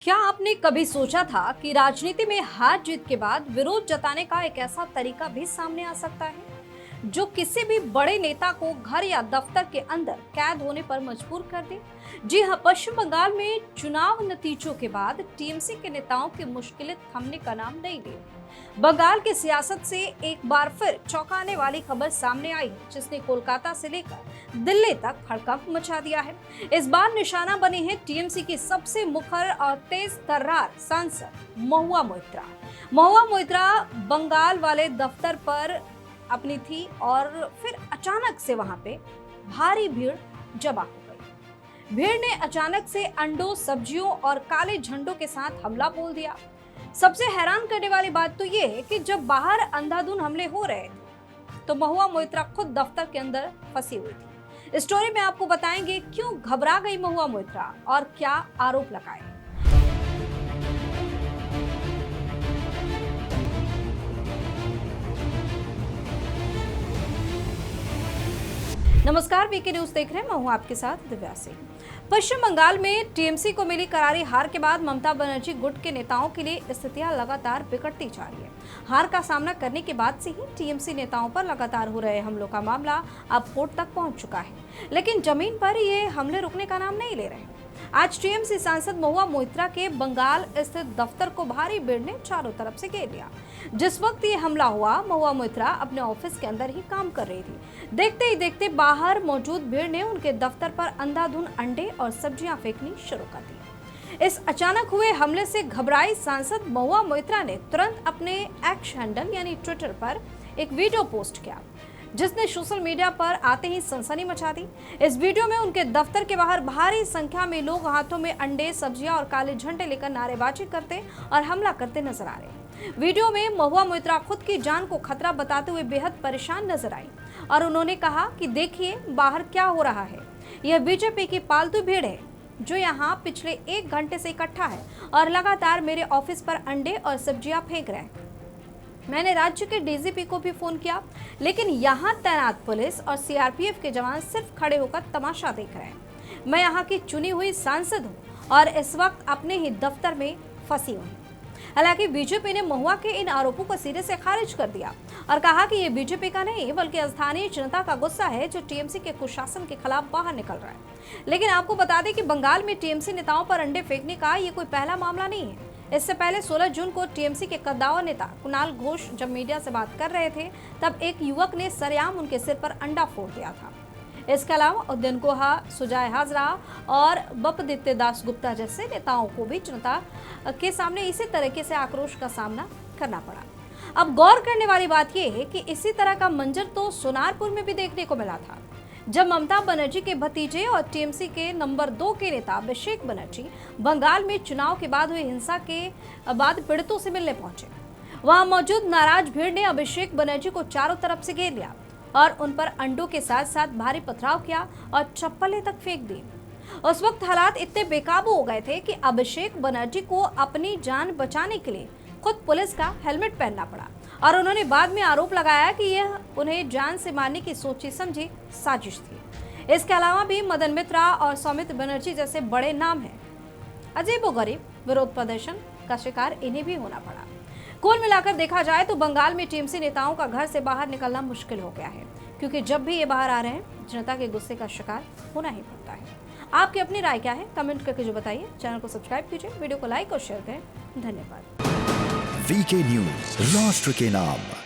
क्या आपने कभी सोचा था कि राजनीति में हार जीत के बाद विरोध जताने का एक ऐसा तरीका भी सामने आ सकता है जो किसी भी बड़े नेता को घर या दफ्तर के अंदर कैद होने पर मजबूर कर दे? जी हां, पश्चिम बंगाल में चुनाव नतीजों के बाद टीएमसी के नेताओं की मुश्किलें थमने का नाम नहीं ले रही। बंगाल की सियासत से एक बार फिर चौंकाने वाली खबर सामने आई है, जिसने कोलकाता से लेकर दिल्ली तक हड़कंप मचा दिया है। इस बार निशाना बने हैं टीएमसी की सबसे मुखर और तेज तर्रार सांसद महुआ मोइत्रा। महुआ मोइत्रा बंगाल वाले दफ्तर पर अपनी थी और फिर अचानक से वहां पे भारी भीड़ जमा हो गई। भीड़ ने अचानक से अंडों, सब्जियों और काले झंडों के साथ हमला बोल दिया। सबसे हैरान करने वाली बात तो ये है कि जब बाहर अंधाधुंध हमले हो रहे थे तो महुआ मोइत्रा खुद दफ्तर के अंदर फंसी हुई थी। इस स्टोरी में आपको बताएंगे क्यों घबरा गई महुआ मोइत्रा और क्या आरोप लगाए। नमस्कार, वीके न्यूज देख रहे हैं। मैं हूं आपके साथ दिव्या सिंह। पश्चिम बंगाल में टीएमसी को मिली करारी हार के बाद ममता बनर्जी गुट के नेताओं के लिए स्थितियां लगातार बिगड़ती जा रही है। हार का सामना करने के बाद से ही टीएमसी नेताओं पर लगातार हो रहे हमलों का मामला अब कोर्ट तक पहुंच चुका है, लेकिन जमीन पर ये हमले रुकने का नाम नहीं ले रहे। आज टीएमसी सांसद महुआ मोइत्रा के बंगाल स्थित दफ्तर को भारी भीड़ ने चारों तरफ से घेर लिया। जिस वक्त ये हमला हुआ, महुआ मोइत्रा अपने ऑफिस के अंदर ही काम कर रही थी। देखते ही देखते बाहर मौजूद भीड़ ने उनके दफ्तर पर अंधाधुंध अंडे और सब्जियां फेंकनी शुरू कर दी। इस अचानक हुए हमले से घबराई सांसद महुआ मोइत्रा ने तुरंत अपने एक्स हैंडल यानी ट्विटर पर एक वीडियो पोस्ट किया, जिसने सोशल मीडिया पर आते ही सनसनी मचा दी। इस वीडियो में उनके दफ्तर के बाहर भारी संख्या में लोग हाथों में अंडे, सब्जियां और काले झंडे लेकर नारेबाजी करते और हमला करते नजर आ रहे। वीडियो में महुआ मोइत्रा खुद की जान को खतरा बताते हुए बेहद परेशान नजर आई और उन्होंने कहा कि देखिए बाहर क्या हो रहा है। यह बीजेपी की पालतू भीड़ है जो यहाँ पिछले 1 घंटे से इकट्ठा है और लगातार मेरे ऑफिस पर अंडे और सब्जियां फेंक रहे हैं। मैंने राज्य के डीजीपी को भी फोन किया, लेकिन यहाँ तैनात पुलिस और सीआरपीएफ के जवान सिर्फ खड़े होकर तमाशा देख रहे हैं। मैं यहाँ की चुनी हुई सांसद हूँ और इस वक्त अपने ही दफ्तर में फंसी हूँ। हालांकि बीजेपी ने महुआ के इन आरोपों को सिरे से खारिज कर दिया और कहा कि ये बीजेपी का नहीं बल्कि स्थानीय जनता का गुस्सा है जो टीएमसी के कुशासन के खिलाफ बाहर निकल रहा है। लेकिन आपको बता दें कि बंगाल में टीएमसी नेताओं पर अंडे फेंकने का ये कोई पहला मामला नहीं है। इससे पहले 16 जून को टीएमसी के कद्दावर नेता कुणाल घोष जब मीडिया से बात कर रहे थे, तब एक युवक ने सरेआम उनके सिर पर अंडा फोड़ दिया था। इसके अलावा उद्यन गुहा, सुजय हाजरा और बपदित्य दास गुप्ता जैसे नेताओं को भी जनता के सामने इसी तरीके से आक्रोश का सामना करना पड़ा। अब गौर करने वाली बात यह है कि इसी तरह का मंजर तो सोनारपुर में भी देखने को मिला था, जब ममता बनर्जी के भतीजे और टीएमसी के नंबर 2 के नेता अभिषेक बनर्जी बंगाल में चुनाव के बाद हुई हिंसा के बाद पीड़ितों से मिलने पहुंचे। वहां मौजूद नाराज भीड़ ने अभिषेक बनर्जी को चारों तरफ से घेर लिया और उन पर अंडों के साथ साथ भारी पथराव किया और चप्पलें तक फेंक दी। उस वक्त हालात इतने बेकाबू हो गए थे कि अभिषेक बनर्जी को अपनी जान बचाने के लिए खुद पुलिस का हेलमेट पहनना पड़ा और उन्होंने बाद में आरोप लगाया कि यह उन्हें जान से मारने की सोची समझी साजिश थी। इसके अलावा भी मदन मित्रा और सौमित्र बनर्जी जैसे बड़े नाम हैं। अजीबोगरीब विरोध प्रदर्शन का शिकार इन्हें भी होना पड़ा। कुल मिलाकर देखा जाए तो बंगाल में टीएमसी नेताओं का घर से बाहर निकलना मुश्किल हो गया है, क्योंकि जब भी ये बाहर आ रहे हैं जनता के गुस्से का शिकार होना ही पड़ता है। आपकी अपनी राय क्या है, कमेंट करके जो बताइए। चैनल को सब्सक्राइब कीजिए, वीडियो को लाइक और शेयर करें। धन्यवाद। वीके न्यूज, राष्ट्र के नाम।